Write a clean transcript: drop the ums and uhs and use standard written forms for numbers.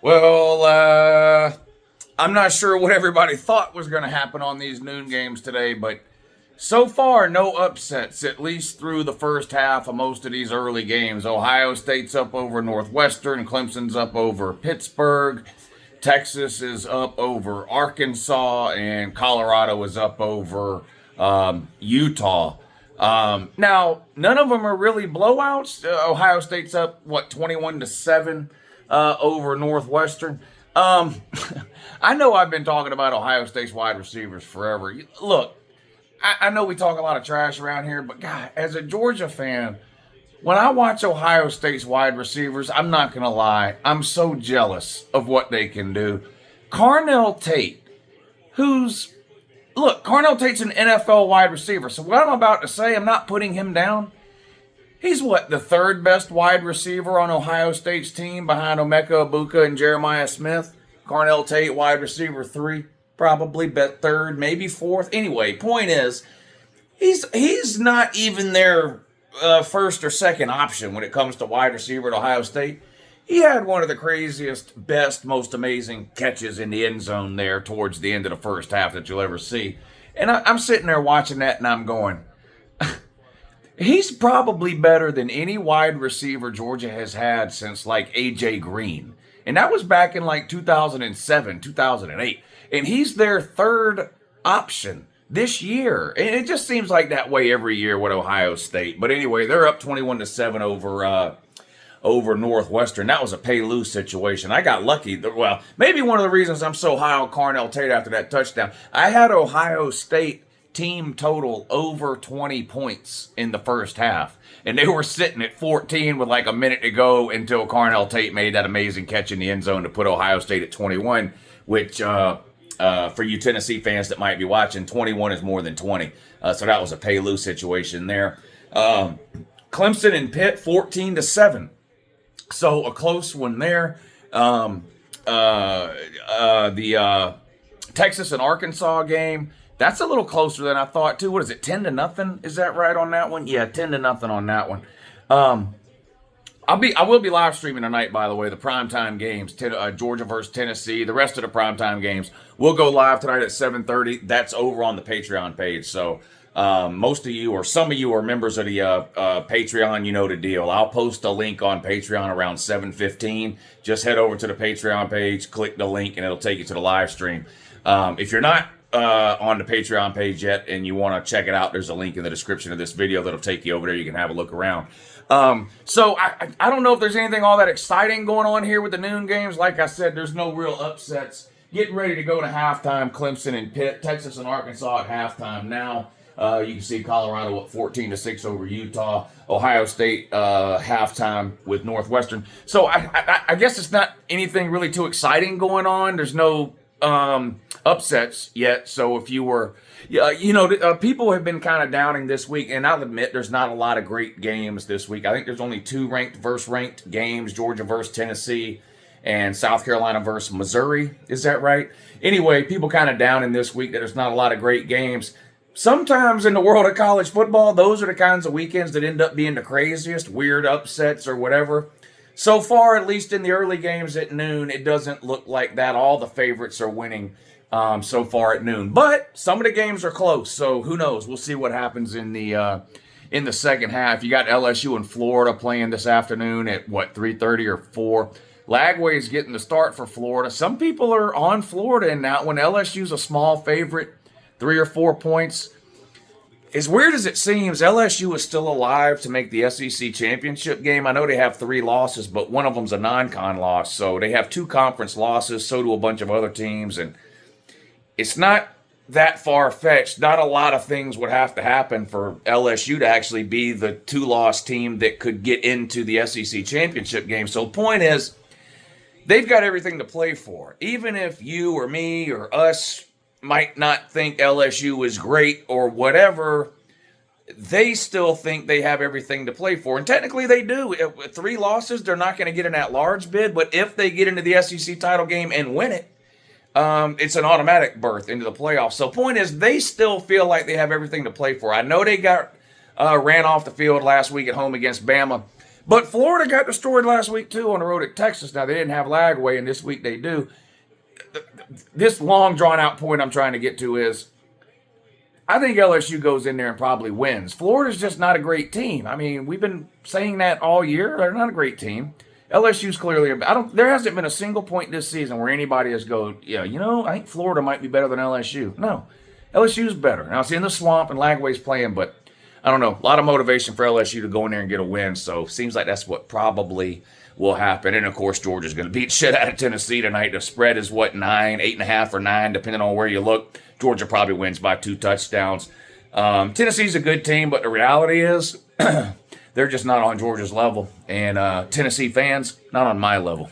Well, I'm not sure what everybody thought was going to happen on these noon games today, but so far, no upsets, at least through the first half of most of these early games. Ohio State's up over Northwestern, Clemson's up over Pittsburgh, Texas is up over Arkansas, and Colorado is up over Utah. Now, none of them are really blowouts. Ohio State's up, 21-7 over Northwestern. I know I've been talking about Ohio State's wide receivers forever. Look, I know we talk a lot of trash around here, but God, as a Georgia fan, when I watch Ohio State's wide receivers, I'm not going to lie, I'm so jealous of what they can do. Carnell Tate, Carnell Tate's an NFL wide receiver, so what I'm about to say, I'm not putting him down. He's the third best wide receiver on Ohio State's team behind Emeka Egbuka and Jeremiah Smith. Carnell Tate, wide receiver 3, probably third, maybe fourth. Anyway, point is, he's not even their first or second option when it comes to wide receiver at Ohio State. He had one of the craziest, best, most amazing catches in the end zone there towards the end of the first half that you'll ever see. And I'm sitting there watching that and I'm going, he's probably better than any wide receiver Georgia has had since A.J. Green. And that was back in 2007, 2008. And he's their third option this year. And it just seems like that way every year with Ohio State. But anyway, they're up 21-7 over Northwestern. That was a pay-lose situation. I got lucky. Well, maybe one of the reasons I'm so high on Carnell Tate after that touchdown, I had Ohio State team total over 20 points in the first half. And they were sitting at 14 with a minute to go until Carnell Tate made that amazing catch in the end zone to put Ohio State at 21, which for you Tennessee fans that might be watching, 21 is more than 20. So that was a pay-lose situation there. Clemson and Pitt, 14-7. So a close one there. The Texas and Arkansas game, that's a little closer than I thought too. What is it, 10-0? Is that right on that one? Yeah, 10-0 on that one. I will be live streaming tonight, by the way, the primetime games, Georgia versus Tennessee. The rest of the primetime games will go live tonight at 7:30. That's over on the Patreon page. So most of you, or some of you, are members of the Patreon. You know the deal. I'll post a link on Patreon around 7:15. Just head over to the Patreon page, click the link, and it'll take you to the live stream. If you're not on the Patreon page yet and you want to check it out, there's a link in the description of this video that'll take you over there. You can have a look around. So I don't know if there's anything all that exciting going on here with the noon games. Like I said, there's no real upsets. Getting ready to go to halftime, Clemson and Pitt, Texas and Arkansas at halftime now. You can see Colorado up 14-6 over Utah. Ohio State halftime with Northwestern. So I guess it's not anything really too exciting going on. There's no upsets yet. So if you were, people have been kind of downing this week, and I'll admit there's not a lot of great games this week. I think there's only 2 ranked versus ranked games: Georgia versus Tennessee and South Carolina versus Missouri. Is that right? Anyway, people kind of downing this week that there's not a lot of great games. Sometimes in the world of college football, those are the kinds of weekends that end up being the craziest, weird upsets or whatever. So far, at least in the early games at noon, it doesn't look like that. All the favorites are winning so far at noon. But some of the games are close, so who knows? We'll see what happens in the second half. You got LSU and Florida playing this afternoon at, 3:30 or 4. Lagway's getting the start for Florida. Some people are on Florida in that one. LSU's a small favorite, 3 or 4 points. As weird as it seems, LSU is still alive to make the SEC championship game. I know they have 3 losses, but one of them's a non-con loss. So they have 2 conference losses, so do a bunch of other teams. And it's not that far-fetched. Not a lot of things would have to happen for LSU to actually be the 2-loss team that could get into the SEC championship game. So the point is, they've got everything to play for. Even if you or me or us might not think LSU is great or whatever, they still think they have everything to play for. And technically they do. With 3 losses, they're not going to get in that large bid. But if they get into the SEC title game and win it, it's an automatic berth into the playoffs. So point is, they still feel like they have everything to play for. I know they got ran off the field last week at home against Bama. But Florida got destroyed last week, too, on the road at Texas. Now, they didn't have Lagway, and this week they do. This long, drawn-out point I'm trying to get to is I think LSU goes in there and probably wins. Florida's just not a great team. I mean, we've been saying that all year. They're not a great team. LSU's clearly there hasn't been a single point this season where anybody has go, yeah, I think Florida might be better than LSU. No. LSU's better. Now it's in the swamp and Lagway's playing, but I don't know. A lot of motivation for LSU to go in there and get a win. So seems like that's what probably will happen. And of course, Georgia's going to beat shit out of Tennessee tonight. The spread is 9, 8.5 or 9, depending on where you look. Georgia probably wins by 2 touchdowns. Tennessee's a good team, but the reality is they're just not on Georgia's level. And Tennessee fans, not on my level.